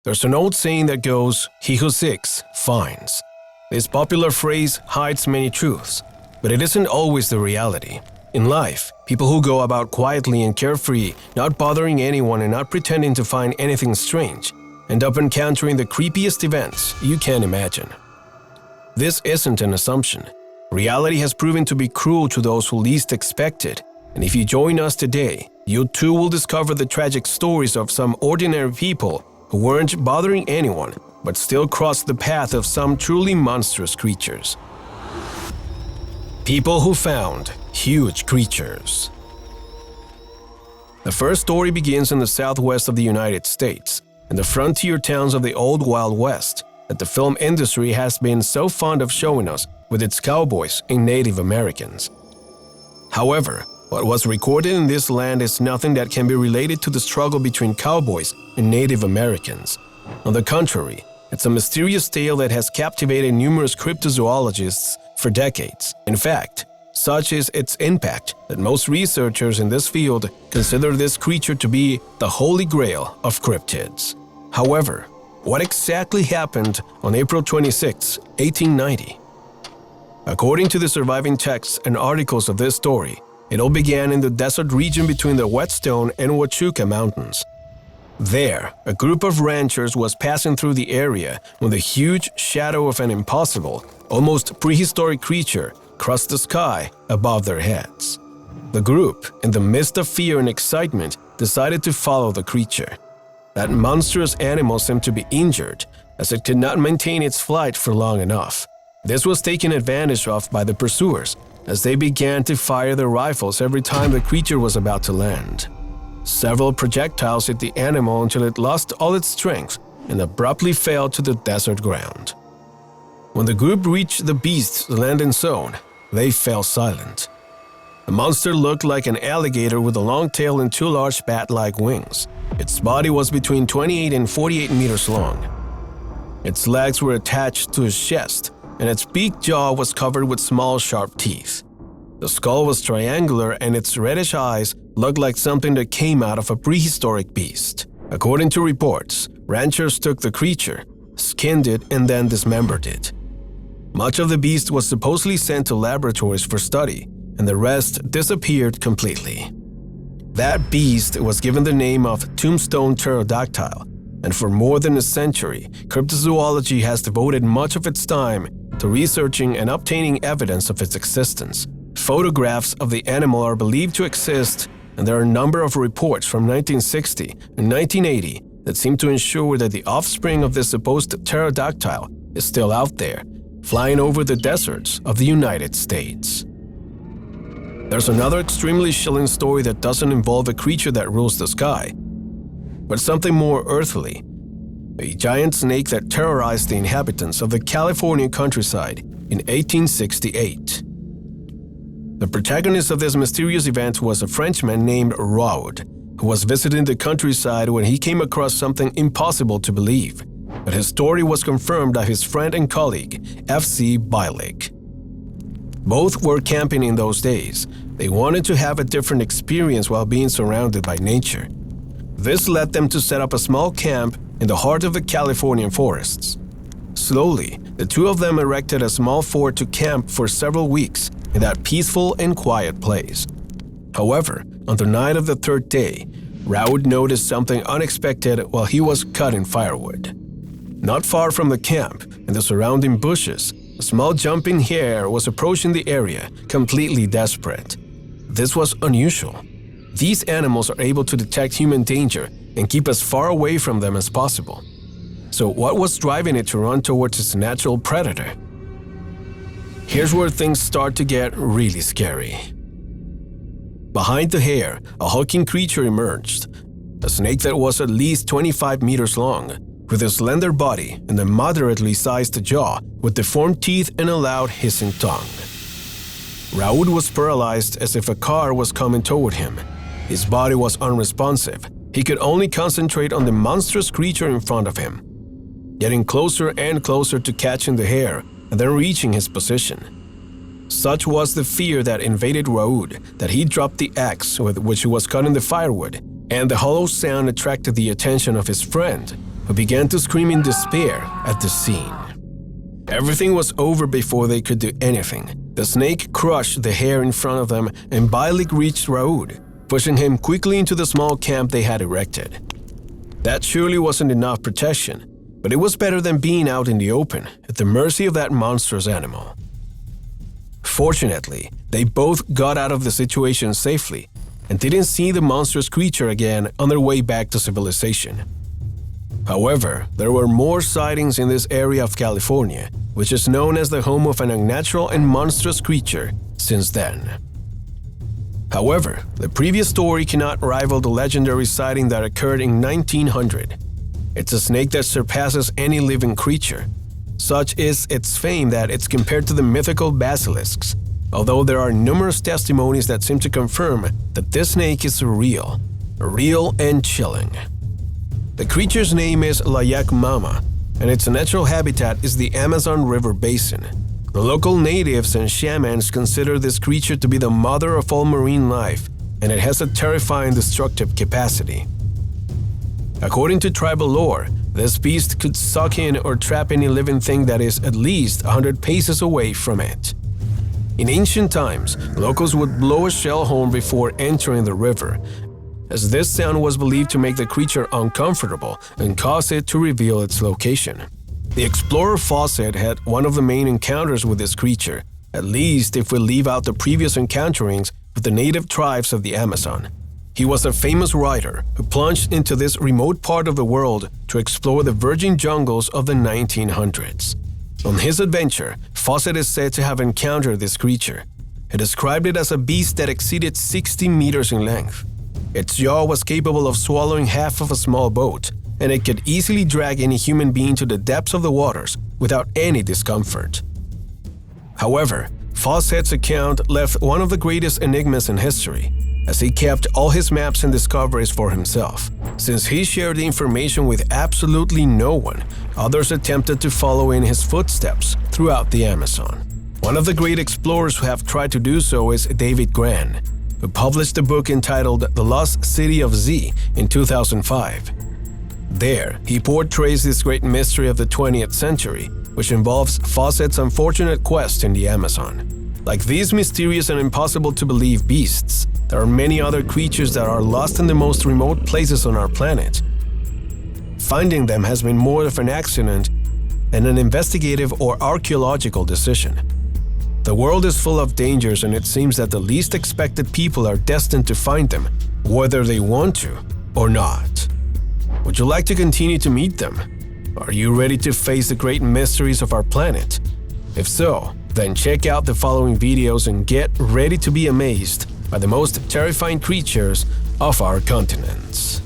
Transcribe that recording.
There's an old saying that goes, "He who seeks, finds." This popular phrase hides many truths, but it isn't always the reality. In life, people who go about quietly and carefree, not bothering anyone and not pretending to find anything strange, end up encountering the creepiest events you can imagine. This isn't an assumption. Reality has proven to be cruel to those who least expect it, and if you join us today, you too will discover the tragic stories of some ordinary people who weren't bothering anyone but still crossed the path of some truly monstrous creatures. People who found huge creatures. The first story begins in the southwest of the United States, in the frontier towns of the old Wild West that the film industry has been so fond of showing us with its cowboys and Native Americans. However, what was recorded in this land is nothing that can be related to the struggle between cowboys and Native Americans. On the contrary, it's a mysterious tale that has captivated numerous cryptozoologists for decades. In fact, such is its impact that most researchers in this field consider this creature to be the holy grail of cryptids. However, what exactly happened on April 26, 1890? According to the surviving texts and articles of this story, it all began in the desert region between the Whetstone and Huachuca Mountains. There, a group of ranchers was passing through the area when the huge shadow of an impossible, almost prehistoric creature crossed the sky above their heads. The group, in the midst of fear and excitement, decided to follow the creature. That monstrous animal seemed to be injured, as it could not maintain its flight for long enough. This was taken advantage of by the pursuers, as they began to fire their rifles every time the creature was about to land. Several projectiles hit the animal until it lost all its strength and abruptly fell to the desert ground. When the group reached the beast's landing zone, they fell silent. The monster looked like an alligator with a long tail and two large bat-like wings. Its body was between 28 and 48 meters long. Its legs were attached to its chest, and its beaked jaw was covered with small, sharp teeth. The skull was triangular and its reddish eyes looked like something that came out of a prehistoric beast. According to reports, ranchers took the creature, skinned it, and then dismembered it. Much of the beast was supposedly sent to laboratories for study, and the rest disappeared completely. That beast was given the name of Tombstone pterodactyl, and for more than a century, cryptozoology has devoted much of its time to researching and obtaining evidence of its existence. Photographs of the animal are believed to exist, and there are a number of reports from 1960 and 1980 that seem to ensure that the offspring of this supposed pterodactyl is still out there, flying over the deserts of the United States. There's another extremely chilling story that doesn't involve a creature that rules the sky, but something more earthly, a giant snake that terrorized the inhabitants of the California countryside in 1868. The protagonist of this mysterious event was a Frenchman named Raoud, who was visiting the countryside when he came across something impossible to believe, but his story was confirmed by his friend and colleague, F.C. Bilic. Both were camping in those days. They wanted to have a different experience while being surrounded by nature. This led them to set up a small camp in the heart of the Californian forests. Slowly, the two of them erected a small fort to camp for several weeks in that peaceful and quiet place. However, on the night of the third day, Raoud noticed something unexpected while he was cutting firewood. Not far from the camp, in the surrounding bushes, a small jumping hare was approaching the area, completely desperate. This was unusual. These animals are able to detect human danger and keep as far away from them as possible. So what was driving it to run towards its natural predator? Here's where things start to get really scary. Behind the hare, a hulking creature emerged, a snake that was at least 25 meters long, with a slender body and a moderately sized jaw with deformed teeth and a loud hissing tongue. Raoud was paralyzed as if a car was coming toward him. His body was unresponsive. He could only concentrate on the monstrous creature in front of him, getting closer and closer to catching the hare and then reaching his position. Such was the fear that invaded Raoud that he dropped the axe with which he was cutting the firewood, and the hollow sound attracted the attention of his friend, who began to scream in despair at the scene. Everything was over before they could do anything. The snake crushed the hare in front of them, and Bialik reached Raoud, pushing him quickly into the small camp they had erected. That surely wasn't enough protection, but it was better than being out in the open, at the mercy of that monstrous animal. Fortunately, they both got out of the situation safely and didn't see the monstrous creature again on their way back to civilization. However, there were more sightings in this area of California, which is known as the home of an unnatural and monstrous creature since then. However, the previous story cannot rival the legendary sighting that occurred in 1900. It's a snake that surpasses any living creature. Such is its fame that it's compared to the mythical basilisks, although there are numerous testimonies that seem to confirm that this snake is real and chilling. The creature's name is Layak Mama, and its natural habitat is the Amazon River basin. The local natives and shamans consider this creature to be the mother of all marine life, and it has a terrifying destructive capacity. According to tribal lore, this beast could suck in or trap any living thing that is at least 100 paces away from it. In ancient times, locals would blow a shell horn before entering the river, as this sound was believed to make the creature uncomfortable and cause it to reveal its location. The explorer Fawcett had one of the main encounters with this creature, at least if we leave out the previous encounterings with the native tribes of the Amazon. He was a famous writer who plunged into this remote part of the world to explore the virgin jungles of the 1900s. On his adventure, Fawcett is said to have encountered this creature. He described it as a beast that exceeded 60 meters in length. Its jaw was capable of swallowing half of a small boat, and it could easily drag any human being to the depths of the waters without any discomfort. However, Fawcett's account left one of the greatest enigmas in history, as he kept all his maps and discoveries for himself. Since he shared the information with absolutely no one, others attempted to follow in his footsteps throughout the Amazon. One of the great explorers who have tried to do so is David Gran, who published a book entitled The Lost City of Z in 2005. There, he portrays this great mystery of the 20th century, which involves Fawcett's unfortunate quest in the Amazon. Like these mysterious and impossible-to-believe beasts, there are many other creatures that are lost in the most remote places on our planet. Finding them has been more of an accident and an investigative or archaeological decision. The world is full of dangers, and it seems that the least expected people are destined to find them, whether they want to or not. Would you like to continue to meet them? Are you ready to face the great mysteries of our planet? If so, then check out the following videos and get ready to be amazed by the most terrifying creatures of our continents.